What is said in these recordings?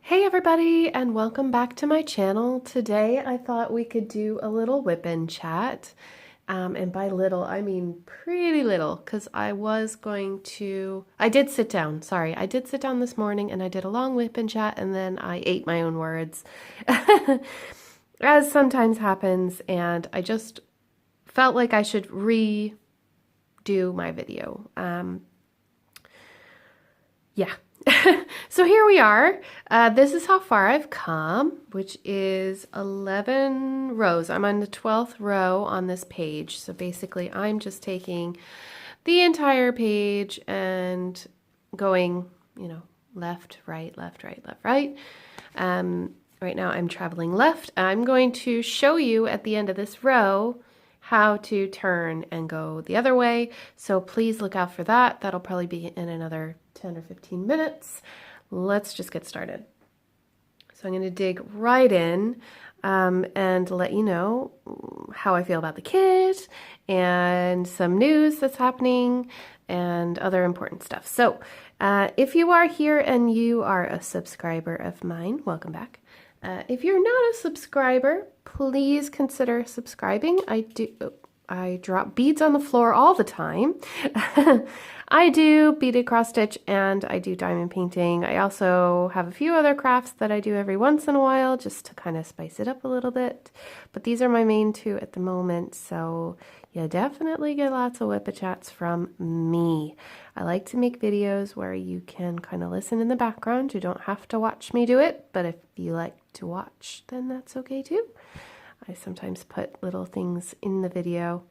Hey everybody, and welcome back to my channel. Today I thought we could do a little whip-in chat. And by little, I mean pretty little, because I did sit down, sorry. I did sit down this morning and I did a long whip-in chat and then I ate my own words, as sometimes happens, and I just felt like I should redo my video. Yeah. So here we are. This is how far I've come, which is 11 rows. I'm on the 12th row on this page. So basically I'm just taking the entire page and going, left, right, left, right, left, right. Right now I'm traveling left. I'm going to show you at the end of this row how to turn and go the other way. So please look out for that. That'll probably be in another 10 or 15 minutes. Let's just get started. So I'm going to dig right in and let you know how I feel about the kit and some news that's happening and other important stuff. So if you are here and you are a subscriber of mine, welcome back. If you're not a subscriber, please consider subscribing. I drop beads on the floor all the time. I do beaded cross stitch and I do diamond painting. I also have a few other crafts that I do every once in a while just to kind of spice it up a little bit. But these are my main two at the moment, so you definitely get lots of whip chats from me. I like to make videos where you can kind of listen in the background. You don't have to watch me do it, but if you like to watch, then that's okay too. I sometimes put little things in the video.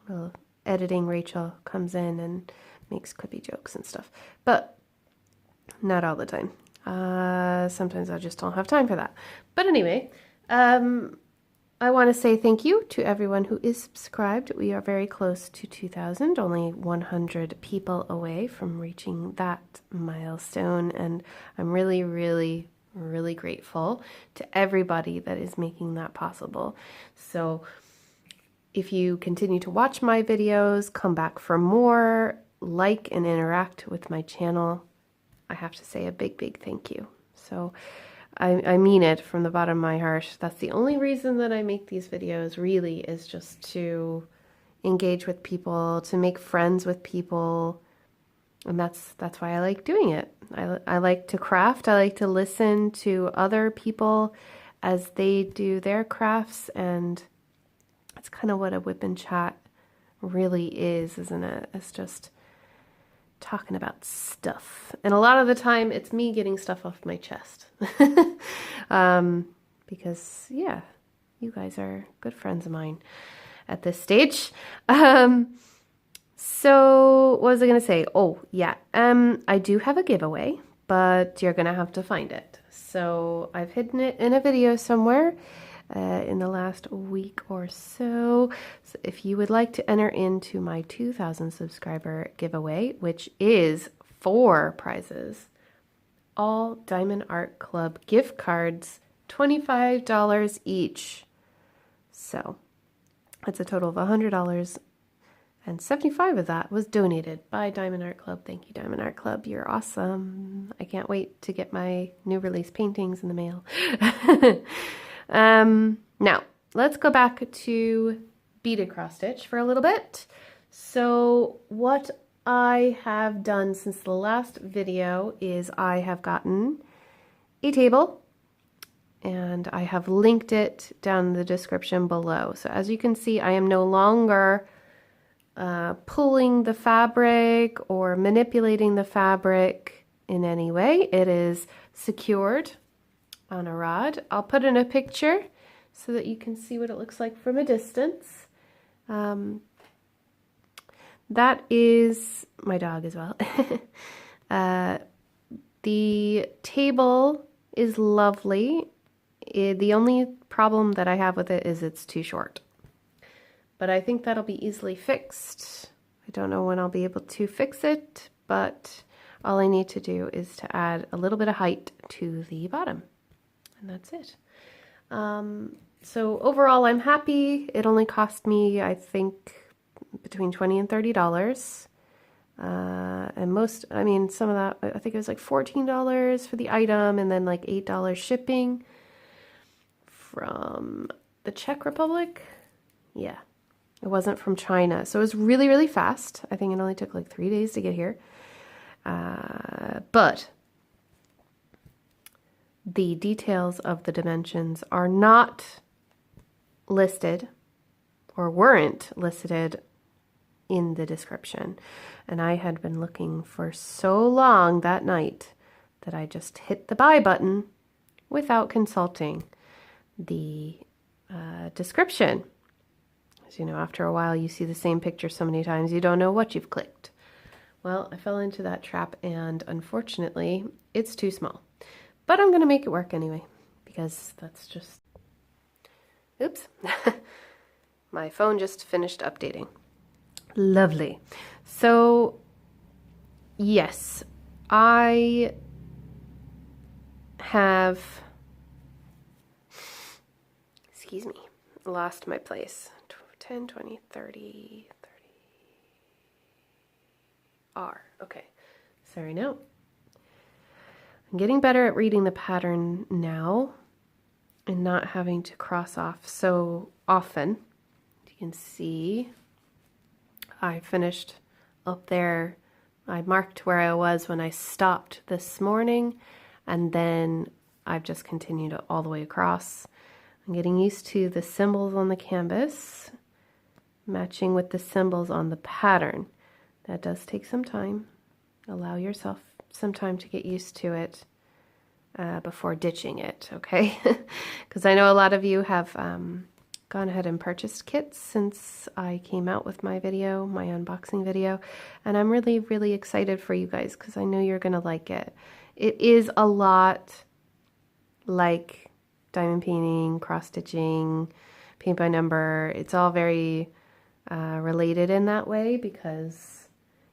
Little editing Rachel comes in and makes clippy jokes and stuff, but not all the time. Sometimes I just don't have time for that. But anyway, I want to say thank you to everyone who is subscribed. We are very close to 2,000, only 100 people away from reaching that milestone, and I'm really, really, really grateful to everybody that is making that possible. So if you continue to watch my videos, come back for more, like and interact with my channel, I have to say a big, big thank you. So I mean it from the bottom of my heart. That's the only reason that I make these videos, really, is just to engage with people, to make friends with people. And that's why I like doing it. I like to craft. I like to listen to other people as they do their crafts, and that's kind of what a whip-in chat really is, isn't it? It's just talking about stuff. And a lot of the time it's me getting stuff off my chest. Because, yeah, you guys are good friends of mine at this stage. So what was I going to say? Oh, yeah. I do have a giveaway, but you're going to have to find it. So I've hidden it in a video somewhere in the last week or so. So if you would like to enter into my 2,000 subscriber giveaway, which is 4 prizes, all Diamond Art Club gift cards, $25 each. So it's a total of $100. And 75 of that was donated by Diamond Art Club. Thank you, Diamond Art Club. You're awesome. I can't wait to get my new release paintings in the mail. Now, let's go back to beaded cross stitch for a little bit. So what I have done since the last video is I have gotten a table, and I have linked it down in the description below. So as you can see, I am no longer pulling the fabric or manipulating the fabric in any way. It is secured on a rod. I'll put in a picture so that you can see what it looks like from a distance. That is my dog as well. The table is lovely. The only problem that I have with it is it's too short. But I think that'll be easily fixed. I don't know when I'll be able to fix it, but all I need to do is to add a little bit of height to the bottom. And that's it. So overall, I'm happy. It only cost me, I think, between $20 and $30. And I mean, some of that, I think it was like $14 for the item and then like $8 shipping from the Czech Republic. Yeah, it wasn't from China. So it was really, really fast. I think it only took like 3 days to get here. But the details of the dimensions are not listed or weren't listed in the description. And I had been looking for so long that night that I just hit the buy button without consulting the description. As you know, after a while you see the same picture so many times you don't know what you've clicked. Well, I fell into that trap and unfortunately it's too small. But I'm going to make it work anyway because that's just... Oops. My phone just finished updating. Lovely. So, yes, I have, excuse me, lost my place. 10, 20, 30, 30. R. Okay. Sorry, no. I'm getting better at reading the pattern now and not having to cross off so often. You can see I finished up there. I marked where I was when I stopped this morning, and then I've just continued all the way across. I'm getting used to the symbols on the canvas, matching with the symbols on the pattern. That does take some time. Allow yourself some time to get used to it before ditching it, okay? Because I know a lot of you have gone ahead and purchased kits since I came out with my video, my unboxing video, and I'm really, really excited for you guys because I know you're gonna like it. It is a lot like diamond painting, cross stitching, paint by number. It's all very related in that way because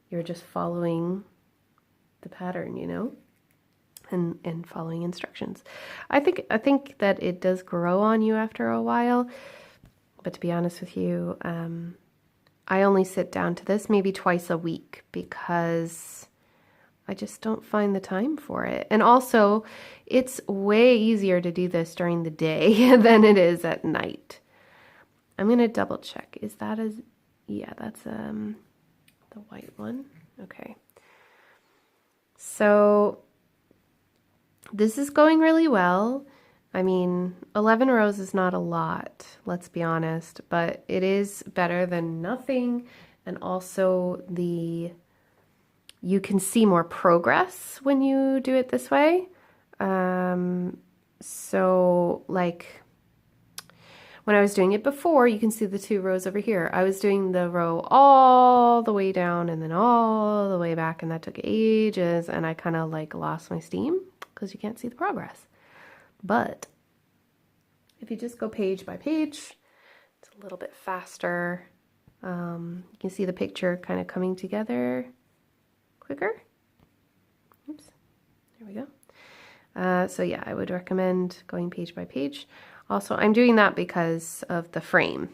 you're just following the pattern, you know, and following instructions. I think that it does grow on you after a while. But to be honest with you, I only sit down to this maybe twice a week because I just don't find the time for it. And also, it's way easier to do this during the day than it is at night. I'm going to double check. Is that yeah, that's the white one. Okay. So this is going really well. I mean, 11 rows is not a lot, let's be honest, but it is better than nothing. And also you can see more progress when you do it this way. So like when I was doing it before, you can see the 2 rows over here. I was doing the row all the way down and then all the way back, and that took ages, and I kind of like lost my steam because you can't see the progress. But if you just go page by page, it's a little bit faster. You can see the picture kind of coming together quicker. Oops, there we go. So yeah, I would recommend going page by page. Also, I'm doing that because of the frame.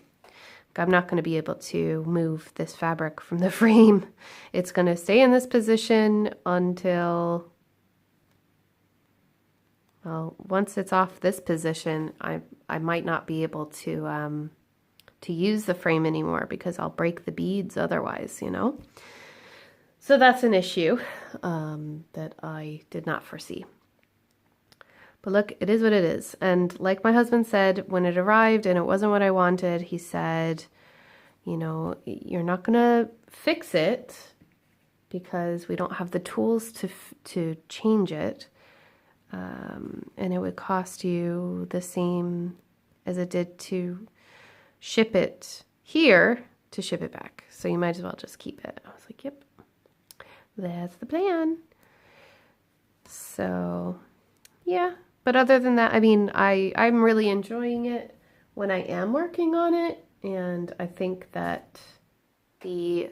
I'm not going to be able to move this fabric from the frame. It's going to stay in this position until... Well, once it's off this position, I might not be able to use the frame anymore because I'll break the beads otherwise, you know? So that's an issue that I did not foresee. But look, it is what it is. And like my husband said, when it arrived and it wasn't what I wanted, he said, you know, you're not going to fix it because we don't have the tools to change it. And it would cost you the same as it did to ship it here to ship it back. So you might as well just keep it. I was like, yep, that's the plan. So yeah, but other than that, I mean, I'm really enjoying it when I am working on it. And I think that the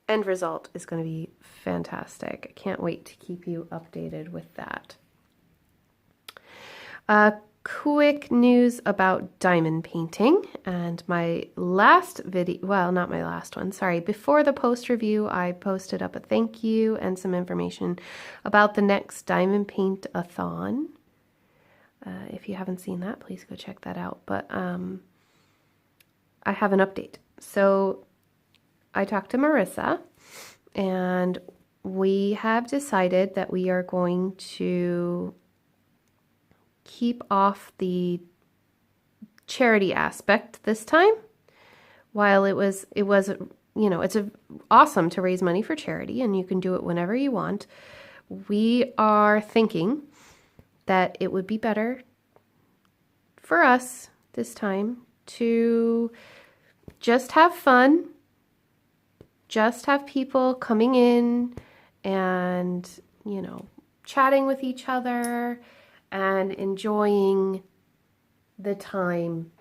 end result is going to be fantastic. I can't wait to keep you updated with that. quick news about diamond painting and my last video, well, not my last one, sorry. Before the post review, I posted up a thank you and some information about the next diamond paint-a-thon. If you haven't seen that, please go check that out. But I have an update. So I talked to Marissa, and we have decided that we are going to keep off the charity aspect this time. While it was you know, it's awesome to raise money for charity, and you can do it whenever you want. We are thinking that it would be better for us this time to just have fun, just have people coming in and, you know, chatting with each other and enjoying the time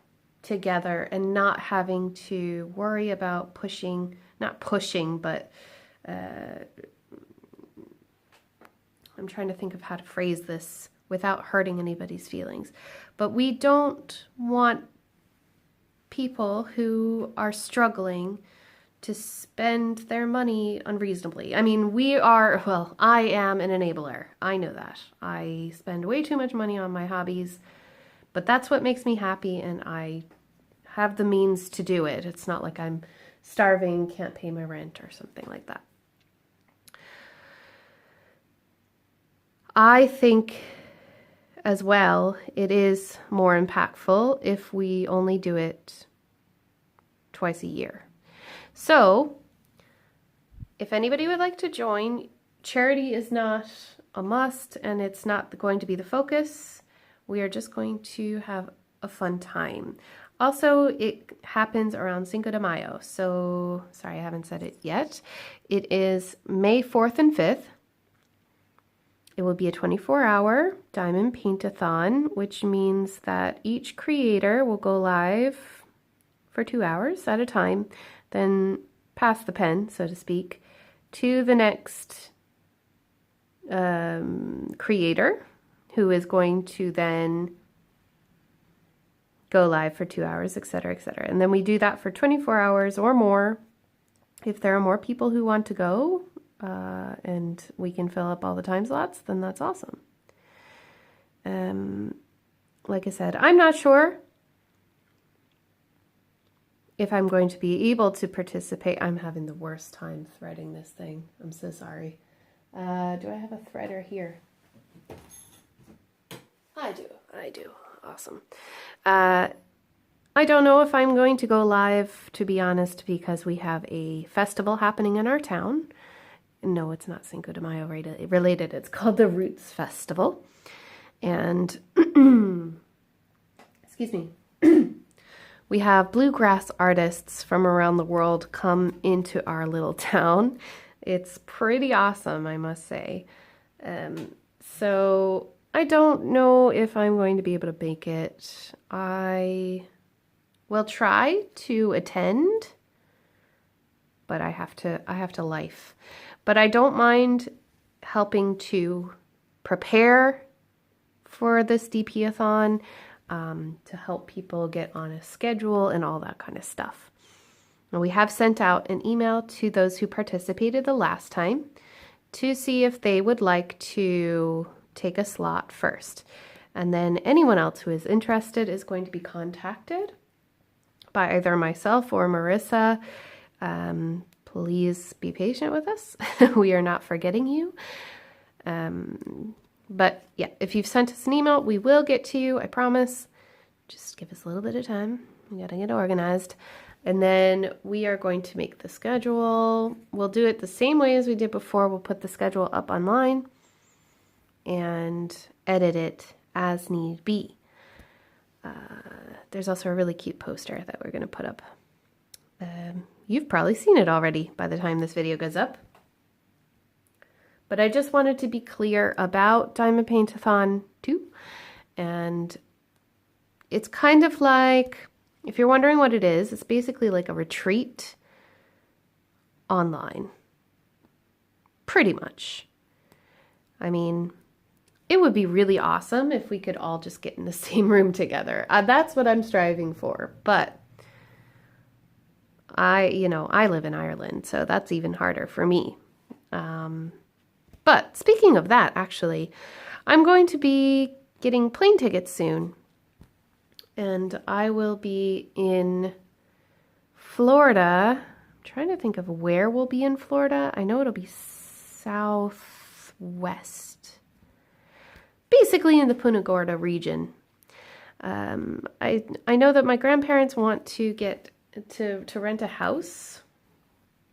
together and not having to worry about not pushing, but I'm trying to think of how to phrase this without hurting anybody's feelings. But we don't want people who are struggling to spend their money unreasonably. I mean, I am an enabler. I know that. I spend way too much money on my hobbies, but that's what makes me happy, and I have the means to do it. It's not like I'm starving, can't pay my rent or something like that. I think as well, it is more impactful if we only do it twice a year. So, if anybody would like to join, charity is not a must and it's not going to be the focus. We are just going to have a fun time. Also, it happens around Cinco de Mayo. So, sorry, I haven't said it yet. It is May 4th and 5th. It will be a 24-hour diamond paint-a-thon, which means that each creator will go live for 2 hours at a time, then pass the pen, so to speak, to the next creator, who is going to then go live for 2 hours, etc., etc. And then we do that for 24 hours or more. If there are more people who want to go, and we can fill up all the time slots, then that's awesome. Like I said, I'm not sure if I'm going to be able to participate. I'm having the worst time threading this thing. I'm so sorry. Do I have a threader here? I do. Awesome. I don't know if I'm going to go live, to be honest, because we have a festival happening in our town. No, it's not Cinco de Mayo related. It's called the Roots Festival. And, excuse me, we have bluegrass artists from around the world come into our little town. It's pretty awesome, I must say. So I don't know if I'm going to be able to make it. I will try to attend, but I have to life. But I don't mind helping to prepare for this DP-a-thon, to help people get on a schedule and all that kind of stuff. And we have sent out an email to those who participated the last time to see if they would like to take a slot first. And then anyone else who is interested is going to be contacted by either myself or Marissa. Please be patient with us. We are not forgetting you. But yeah, if you've sent us an email, we will get to you, I promise. Just give us a little bit of time. We gotta get organized. And then we are going to make the schedule. We'll do it the same way as we did before. We'll put the schedule up online and edit it as need be. There's also a really cute poster that we're gonna put up. You've probably seen it already by the time this video goes up. But I just wanted to be clear about Diamond Paint-a-thon 2. And it's kind of like, if you're wondering what it is, it's basically like a retreat online. Pretty much. I mean, it would be really awesome if we could all just get in the same room together. That's what I'm striving for. But I live in Ireland, so that's even harder for me. But speaking of that, actually, I'm going to be getting plane tickets soon. And I will be in Florida. I'm trying to think of where we'll be in Florida. I know it'll be southwest. Basically in the Punta Gorda region. I know that my grandparents want to get to rent a house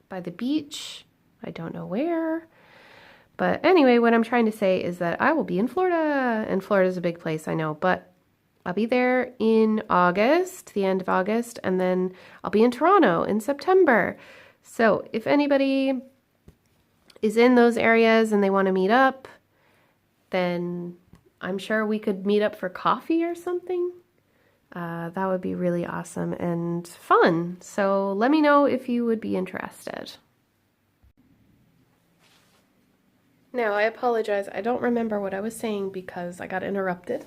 by the beach. I don't know where. But anyway, what I'm trying to say is that I will be in Florida. And Florida's a big place, I know. But I'll be there in August, the end of August. And then I'll be in Toronto in September. So if anybody is in those areas and they want to meet up, then I'm sure we could meet up for coffee or something. That would be really awesome and fun. So let me know if you would be interested. Now, I apologize. I don't remember what I was saying because I got interrupted,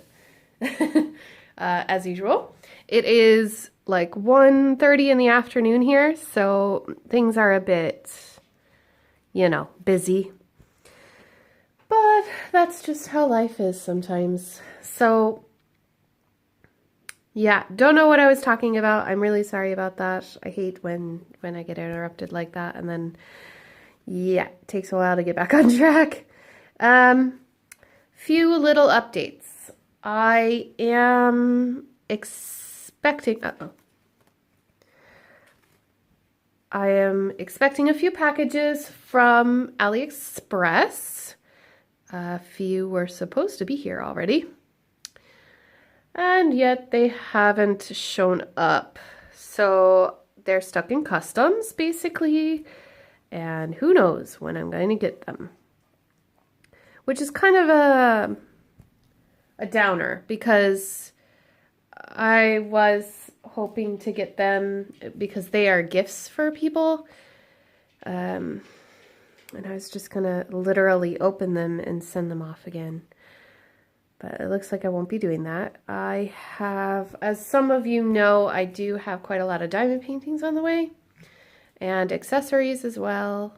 as usual. It is like 1:30 in the afternoon here, so things are a bit, busy. But that's just how life is sometimes. So, yeah, don't know what I was talking about. I'm really sorry about that. I hate when I get interrupted like that, and then yeah, it takes a while to get back on track. Few little updates. I am expecting, I am expecting a few packages from AliExpress. A few were supposed to be here already, and yet they haven't shown up. So they're stuck in customs, basically. And who knows when I'm going to get them. Which is kind of a downer because I was hoping to get them because they are gifts for people. And I was just going to literally open them and send them off again. But it looks like I won't be doing that. I have, as some of you know, I do have quite a lot of diamond paintings on the way. And accessories as well,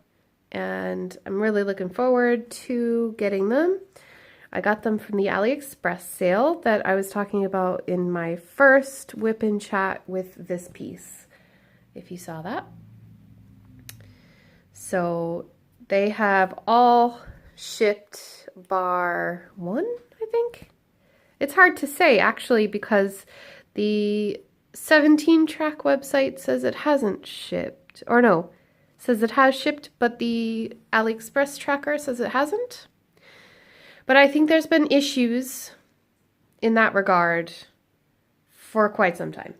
and I'm really looking forward to getting them. I got them from the AliExpress sale that I was talking about in my first whip-in chat with this piece, if you saw that. So they have all shipped bar one, I think. It's hard to say actually because the 17 track website says it hasn't shipped. Or no, says it has shipped, but the AliExpress tracker says it hasn't. But I think there's been issues in that regard for quite some time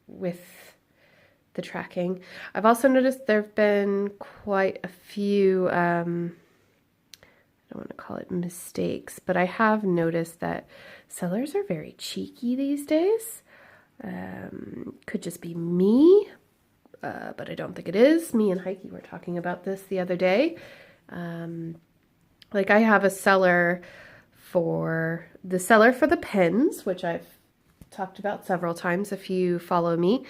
with the tracking. I've also noticed there have been quite a few, I don't want to call it mistakes, but I have noticed that sellers are very cheeky these days. Could just be me. But I don't think it is. Me and Heike were talking about this the other day. Like I have a seller for the pens, which I've talked about several times if you follow me.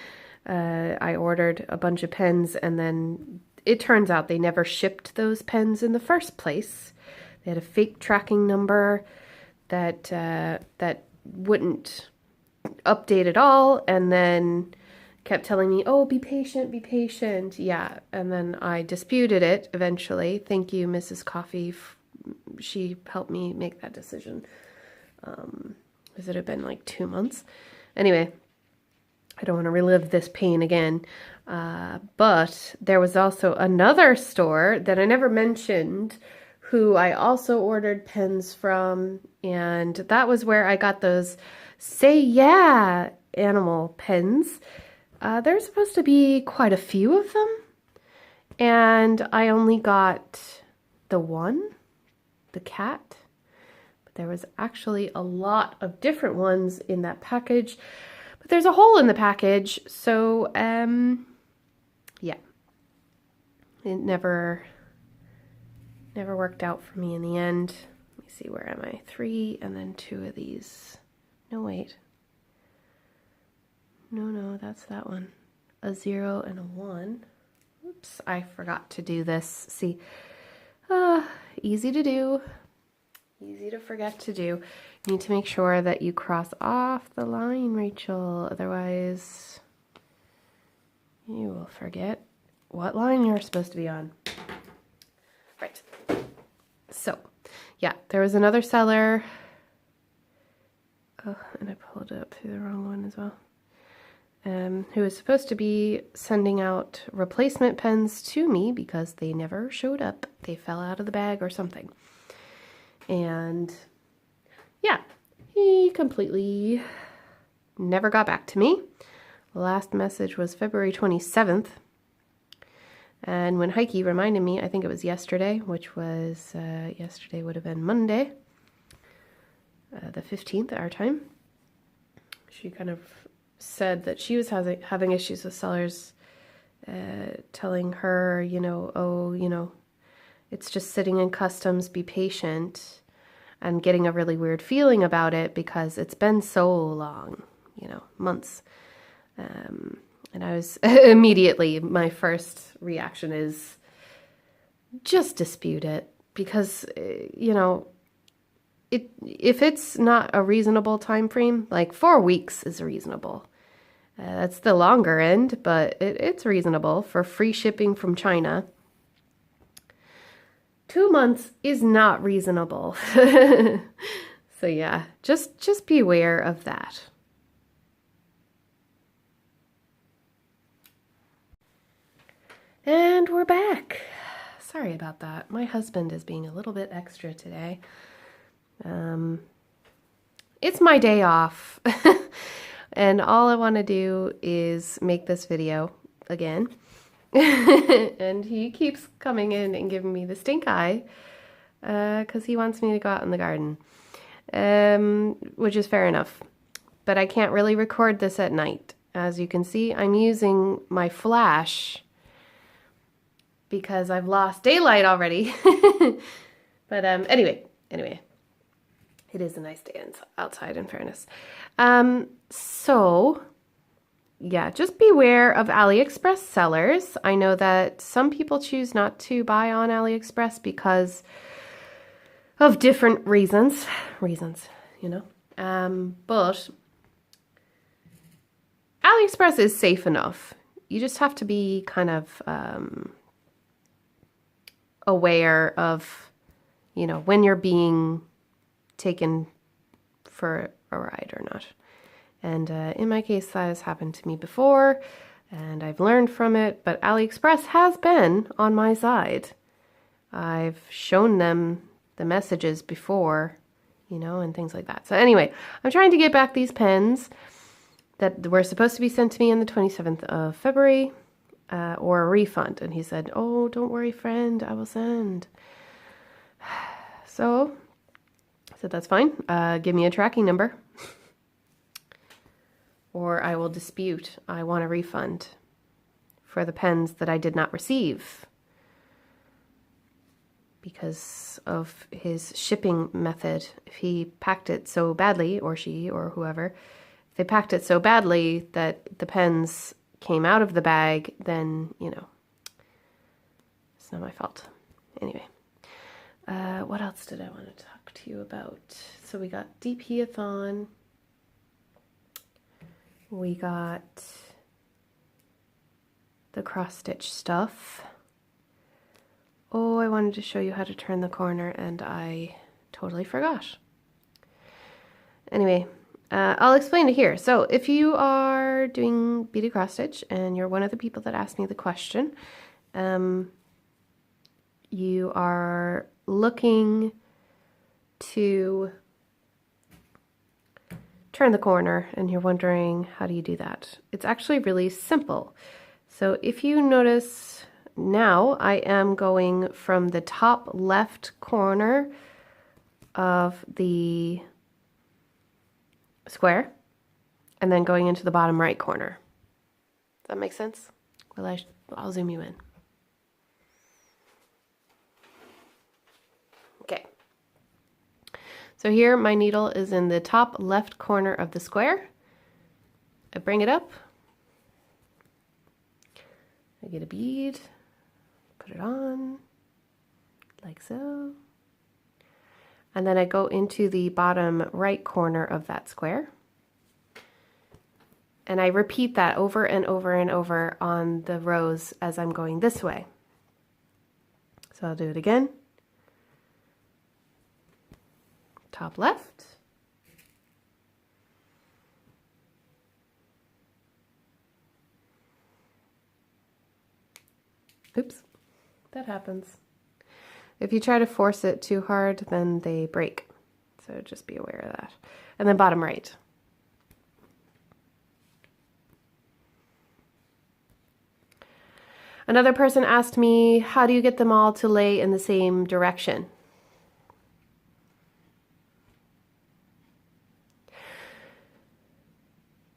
I ordered a bunch of pens and then it turns out they never shipped those pens in the first place. They had a fake tracking number that wouldn't update at all, and then kept telling me, oh, be patient, be patient. Yeah, and then I disputed it eventually. Thank you, Mrs. Coffee. She helped me make that decision. Because it had been like 2 months. Anyway, I don't want to relive this pain again. But there was also another store that I never mentioned who I also ordered pens from. And that was where I got those Say Yeah animal pens. There's supposed to be quite a few of them, and I only got the one, the cat, but there was actually a lot of different ones in that package, but there's a hole in the package, so, yeah, it never worked out for me in the end. Let me see, where am I? 3 and then 2 of these. No, wait. No, that's that one. A 0 and a 1. Oops, I forgot to do this. See, easy to do. Easy to forget to do. You need to make sure that you cross off the line, Rachel. Otherwise, you will forget what line you're supposed to be on. Right. So, yeah, there was another seller. Oh, and I pulled up through the wrong one as well. Who was supposed to be sending out replacement pens to me because they never showed up. They fell out of the bag or something. And yeah, he completely never got back to me. The last message was February 27th. And when Heike reminded me, I think it was yesterday, which was, yesterday would have been Monday, the 15th our time. She kind of said that she was having issues with sellers telling her, you know, oh, you know, it's just sitting in customs, be patient, and getting a really weird feeling about it because it's been so long, you know, months. And I was immediately, my first reaction is just dispute it because, you know, if it's not a reasonable time frame, like 4 weeks is reasonable. That's the longer end, but it's reasonable for free shipping from China. 2 months is not reasonable. So yeah, just be aware of that. And we're back. Sorry about that. My husband is being a little bit extra today. It's my day off. And all I want to do is make this video again. And he keeps coming in and giving me the stink eye because he wants me to go out in the garden, which is fair enough. But I can't really record this at night. As you can see, I'm using my flash because I've lost daylight already. But anyway, it is a nice day outside, in fairness. So yeah, just beware of AliExpress sellers. I know that some people choose not to buy on AliExpress because of different reasons, you know. But AliExpress is safe enough. You just have to be kind of aware of, you know, when you're being taken for a ride or not. And in my case, that has happened to me before, and I've learned from it, but AliExpress has been on my side. I've shown them the messages before, you know, and things like that. So anyway, I'm trying to get back these pens that were supposed to be sent to me on the 27th of February, or a refund. And he said, oh, don't worry, friend, I will send. So I said, that's fine. Give me a tracking number. Or I will dispute. I want a refund for the pens that I did not receive because of his shipping method. If he packed it so badly, or she, or whoever, if they packed it so badly that the pens came out of the bag, then, you know, it's not my fault. Anyway, what else did I want to talk to you about? So we got DP-a-thon. We got the cross-stitch stuff. Oh, I wanted to show you how to turn the corner and I totally forgot. Anyway, I'll explain it here. So if you are doing beaded cross-stitch and you're one of the people that asked me the question, you are looking to turn the corner and you're wondering, how do you do that? It's actually really simple. So if you notice now, I am going from the top left corner of the square and then going into the bottom right corner. Does that make sense? Well, I'll zoom you in. Okay. So here my needle is in the top left corner of the square. I bring it up, I get a bead, put it on, like so. And then I go into the bottom right corner of that square. And I repeat that over and over and over on the rows as I'm going this way. So I'll do it again. Top left. Oops, that happens. If you try to force it too hard, then they break. So just be aware of that. And then bottom right. Another person asked me, how do you get them all to lay in the same direction?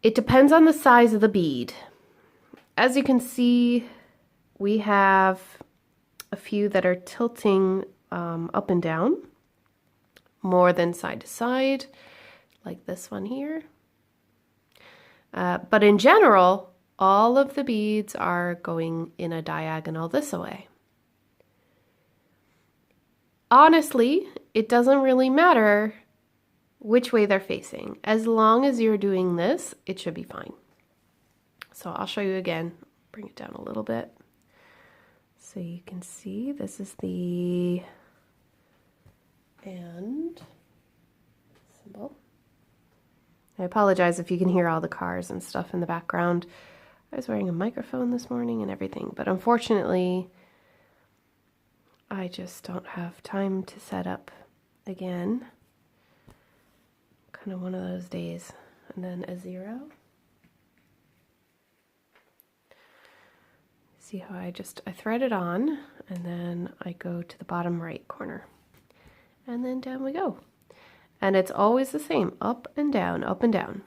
It depends on the size of the bead. As you can see, we have a few that are tilting up and down more than side to side, like this one here. But in general, all of the beads are going in a diagonal this way. Honestly, it doesn't really matter which way they're facing. As long as you're doing this, it should be fine. So I'll show you again. Bring it down a little bit. So you can see this is the and symbol. I apologize if you can hear all the cars and stuff in the background. I was wearing a microphone this morning and everything, but unfortunately, I just don't have time to set up again. Kind of one of those days. And then a 0. See how I thread it on, and then I go to the bottom right corner. And then down we go. And it's always the same, up and down, up and down.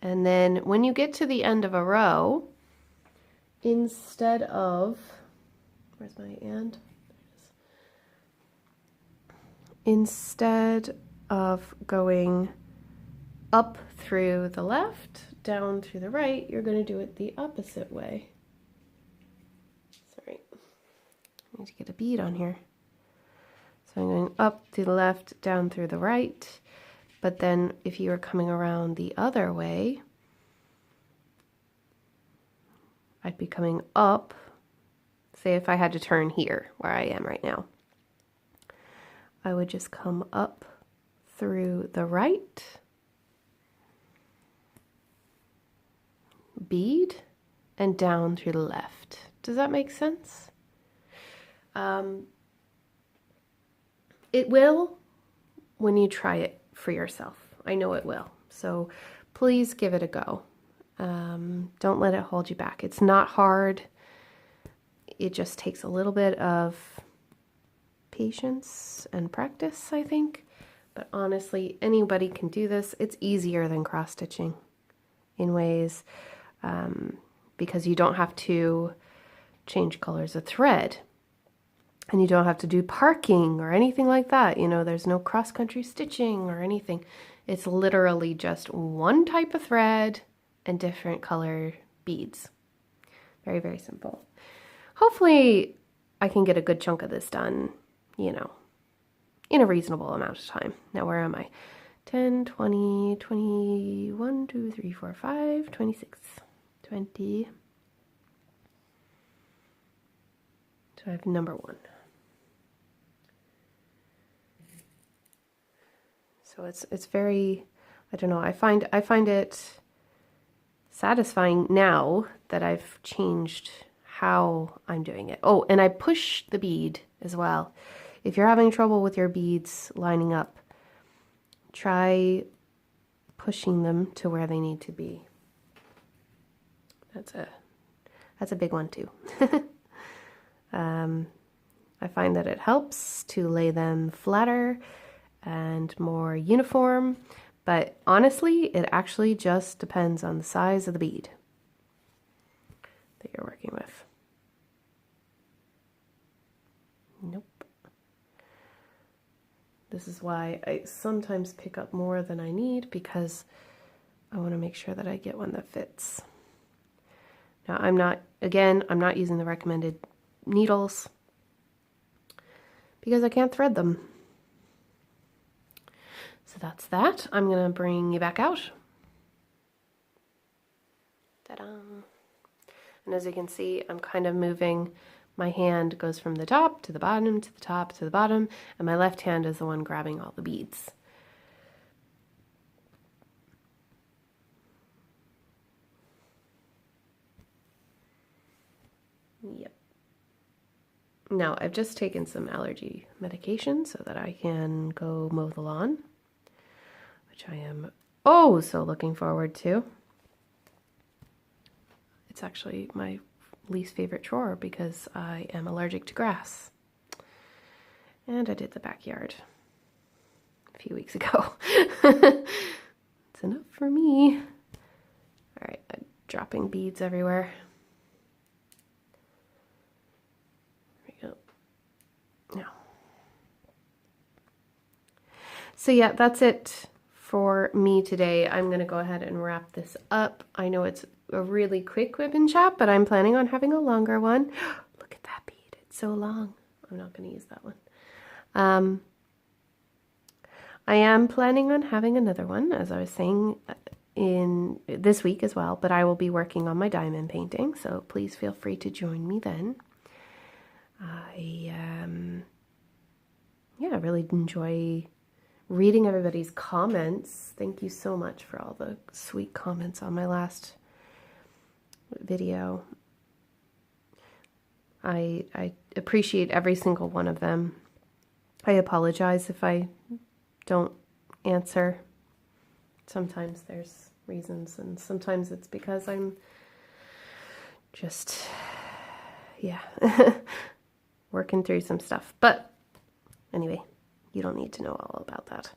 And then when you get to the end of a row, instead of, where's my and? Instead of going up through the left, down through the right, you're going to do it the opposite way. Sorry, I need to get a bead on here. So I'm going up to the left, down through the right. But then if you were coming around the other way, I'd be coming up, say if I had to turn here, where I am right now. I would just come up through the right, bead, and down through the left. Does that make sense? It will when you try it for yourself. I know it will. So please give it a go. Don't let it hold you back. It's not hard. It just takes a little bit of patience and practice, I think. But honestly, anybody can do this. It's easier than cross-stitching in ways because you don't have to change colors of thread. And you don't have to do parking or anything like that. You know, there's no cross-country stitching or anything. It's literally just one type of thread and different color beads. Very, very simple. Hopefully I can get a good chunk of this done, you know, in a reasonable amount of time. Now, where am I? 10, 20, 21, 2, 3, 4, 5, 26, 20. So I have number 1. So it's very, I don't know, I find it satisfying now that I've changed how I'm doing it. Oh, and I push the bead as well. If you're having trouble with your beads lining up, try pushing them to where they need to be. That's a big one too. I find that it helps to lay them flatter and more uniform, but honestly, it actually just depends on the size of the bead that you're working with. Nope. This is why I sometimes pick up more than I need, because I want to make sure that I get one that fits. Now I'm not using the recommended needles because I can't thread them. So that's that. I'm going to bring you back out. Ta-da! And as you can see, I'm kind of moving. My hand goes from the top to the bottom to the top to the bottom, and my left hand is the one grabbing all the beads. Yep. Now, I've just taken some allergy medication so that I can go mow the lawn, which I am oh so looking forward to. It's actually my least favorite chore because I am allergic to grass. And I did the backyard a few weeks ago. It's enough for me. All right, I'm dropping beads everywhere. So yeah, that's it for me today. I'm going to go ahead and wrap this up. I know it's a really quick ribbon chat, but I'm planning on having a longer one. Look at that bead. It's so long. I'm not going to use that one. I am planning on having another one, as I was saying, in this week as well, but I will be working on my diamond painting, so please feel free to join me then. I really enjoy reading everybody's comments. Thank you so much for all the sweet comments on my last video. I appreciate every single one of them. I apologize if I don't answer. Sometimes there's reasons, and sometimes it's because I'm just, yeah, working through some stuff. But anyway, you don't need to know all about that.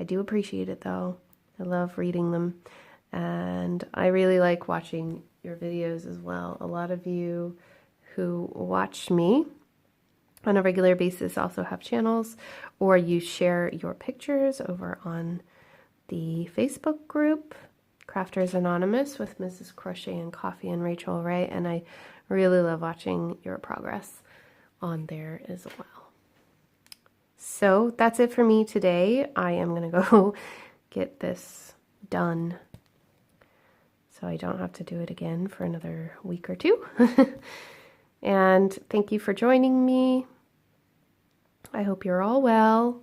I do appreciate it though. I love reading them, and I really like watching your videos as well. A lot of you who watch me on a regular basis also have channels, or you share your pictures over on the Facebook group, Crafters Anonymous, with Mrs. Crochet and Coffee and Rachel Ray, and I really love watching your progress on there as well. So that's it for me today. I am going to go get this done so I don't have to do it again for another week or two. And thank you for joining me. I hope you're all well.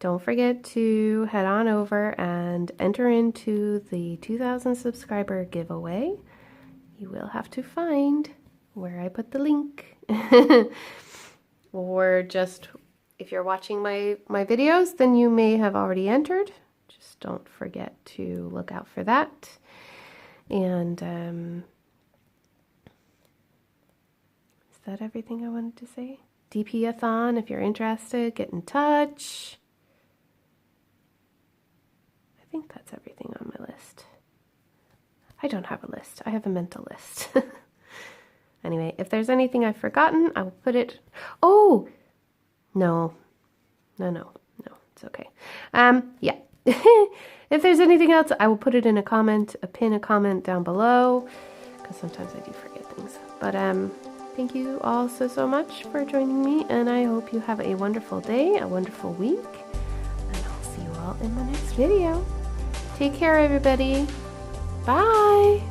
Don't forget to head on over and enter into the 2,000 subscriber giveaway. You will have to find where I put the link. Or just, if you're watching my videos, then you may have already entered. Just don't forget to look out for that. And is that everything I wanted to say? DP-a-thon, if you're interested, get in touch. I think that's everything on my list. I don't have a list. I have a mental list. Anyway, if there's anything I've forgotten, I will put it... Oh! No, it's okay. Yeah. If there's anything else, I will put it in a comment, pin a comment down below, because sometimes I do forget things. But thank you all so much for joining me, and I hope you have a wonderful day, a wonderful week, and I'll see you all in the next video. Take care, everybody. Bye!